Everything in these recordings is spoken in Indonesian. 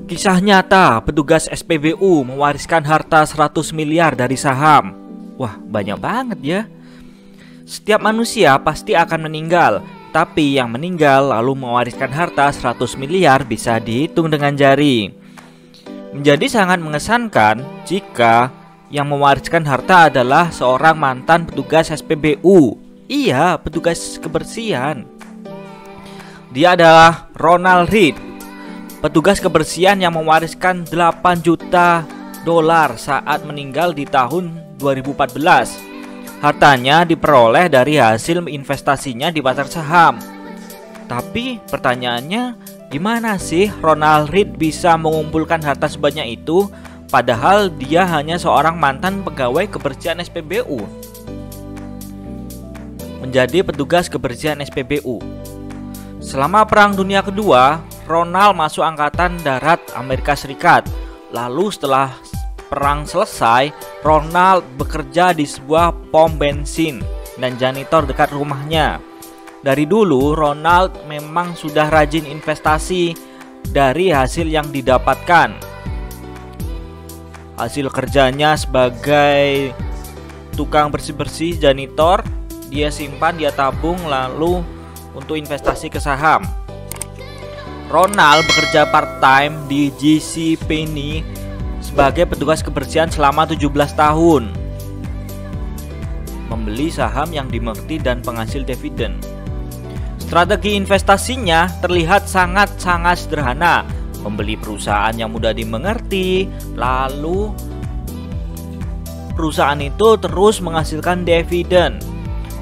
Kisah nyata, petugas SPBU mewariskan harta 100 miliar dari saham. Wah, banyak banget ya. Setiap manusia pasti akan meninggal, tapi yang meninggal lalu mewariskan harta 100 miliar bisa dihitung dengan jari. Menjadi sangat mengesankan jika yang mewariskan harta adalah seorang mantan petugas SPBU. Iya, petugas kebersihan. Dia adalah Ronald Read, petugas kebersihan yang mewariskan 8 juta dolar saat meninggal di tahun 2014. Hartanya diperoleh dari hasil investasinya di pasar saham. Tapi pertanyaannya, gimana sih Ronald Read bisa mengumpulkan harta sebanyak itu, padahal dia hanya seorang mantan pegawai kebersihan SPBU? Menjadi petugas kebersihan SPBU. Selama Perang Dunia Kedua, Ronald masuk Angkatan Darat Amerika Serikat. Lalu setelah perang selesai, Ronald bekerja di sebuah pom bensin dan janitor dekat rumahnya. Dari dulu, Ronald memang sudah rajin investasi dari hasil yang didapatkan. Hasil kerjanya sebagai tukang bersih-bersih janitor, dia simpan, dia tabung, lalu untuk investasi ke saham. Ronald bekerja part-time di JCPenney sebagai petugas kebersihan selama 17 tahun. Membeli saham yang dimengerti dan penghasil dividen. Strategi investasinya terlihat sangat-sangat sederhana. Membeli perusahaan yang mudah dimengerti, lalu perusahaan itu terus menghasilkan dividen.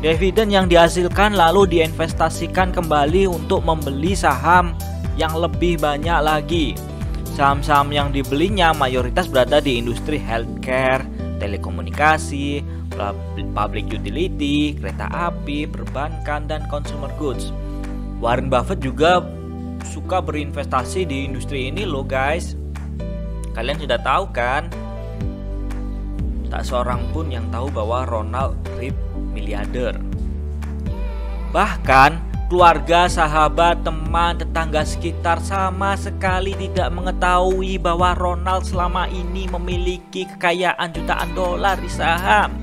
Dividen yang dihasilkan lalu diinvestasikan kembali untuk membeli saham yang lebih banyak lagi. Saham-saham yang dibelinya mayoritas berada di industri healthcare, telekomunikasi, public utility, kereta api, perbankan, dan consumer goods. Warren Buffett juga suka berinvestasi di industri ini loh guys. Kalian sudah tahu kan? Tak seorang pun yang tahu bahwa Ronald Read miliarder. Bahkan keluarga, sahabat, teman, tetangga sekitar sama sekali tidak mengetahui bahwa Ronald selama ini memiliki kekayaan jutaan dolar di saham.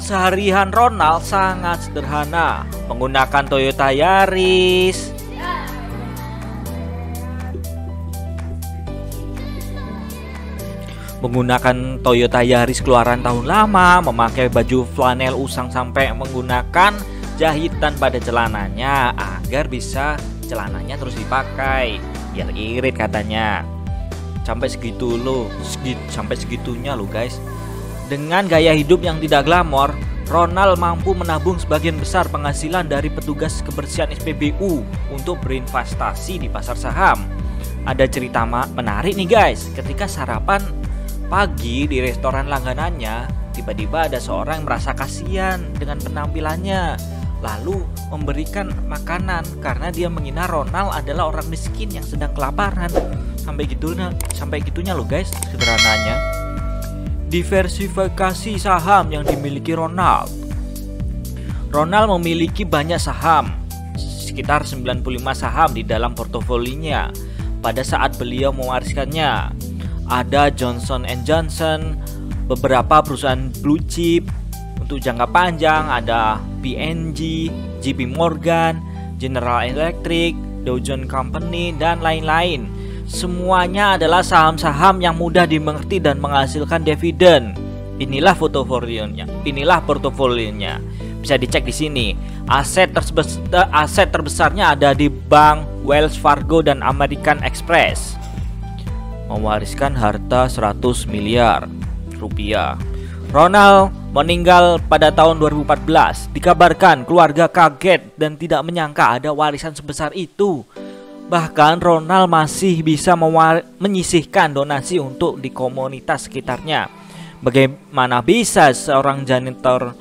Keseharian Ronald sangat sederhana, menggunakan Toyota Yaris, keluaran tahun lama, memakai baju flanel usang sampai menggunakan jahitan pada celananya agar bisa celananya terus dipakai biar irit katanya. Sampai segitunya lo guys. Dengan gaya hidup yang tidak glamor, Ronald mampu menabung sebagian besar penghasilan dari petugas kebersihan SPBU untuk berinvestasi di pasar saham. Ada cerita menarik nih guys. Ketika sarapan pagi di restoran langganannya, tiba-tiba ada seorang yang merasa kasihan dengan penampilannya, lalu memberikan makanan karena dia mengira Ronald adalah orang miskin yang sedang kelaparan. Sampai gitunya loh guys, sederhananya. Diversifikasi saham yang dimiliki Ronald. Ronald memiliki banyak saham, sekitar 95 saham di dalam portofolinya pada saat beliau mewariskannya. Ada Johnson & Johnson, beberapa perusahaan blue chip untuk jangka panjang, ada P&G, JP Morgan, General Electric, Dow Jones Company, dan lain-lain. Semuanya adalah saham-saham yang mudah dimengerti dan menghasilkan dividen. Inilah portofolionya. Bisa dicek di sini. Aset terbesarnya ada di Bank Wells Fargo dan American Express. Mewariskan harta 100 miliar rupiah. Ronald meninggal pada tahun 2014. Dikabarkan keluarga kaget dan tidak menyangka ada warisan sebesar itu. Bahkan Ronald masih bisa menyisihkan donasi untuk di komunitas sekitarnya. Bagaimana bisa seorang janitor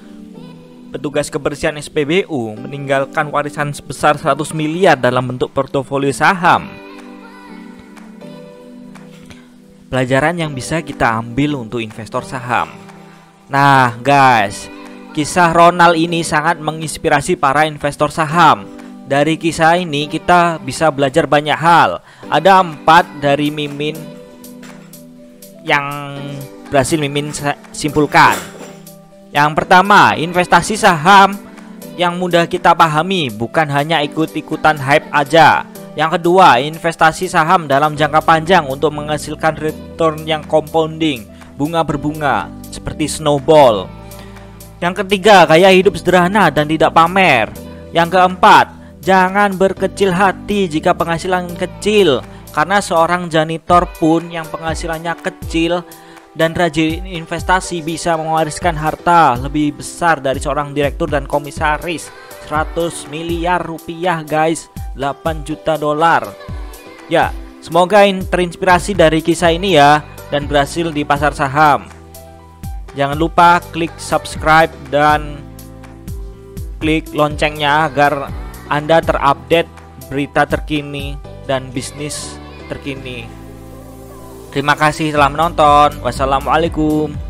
petugas kebersihan SPBU meninggalkan warisan sebesar 100 miliar dalam bentuk portofolio saham? Pelajaran yang bisa kita ambil untuk investor saham. Nah guys, kisah Ronald ini sangat menginspirasi para investor saham. Dari kisah ini kita bisa belajar banyak hal. Ada 4 dari Mimin yang berhasil Mimin simpulkan. Yang pertama, investasi saham yang mudah kita pahami, bukan hanya ikut-ikutan hype aja. Yang kedua, investasi saham dalam jangka panjang untuk menghasilkan return yang compounding, bunga berbunga, seperti snowball. Yang ketiga, gaya hidup sederhana dan tidak pamer. Yang keempat, jangan berkecil hati jika penghasilan kecil, karena seorang janitor pun yang penghasilannya kecil dan rajin investasi bisa mewariskan harta lebih besar dari seorang direktur dan komisaris. 100 miliar rupiah guys, 8 juta dolar. Ya, semoga terinspirasi dari kisah ini ya, dan berhasil di pasar saham. Jangan lupa klik subscribe dan klik loncengnya agar Anda terupdate berita terkini dan bisnis terkini. Terima kasih telah menonton. Wassalamualaikum.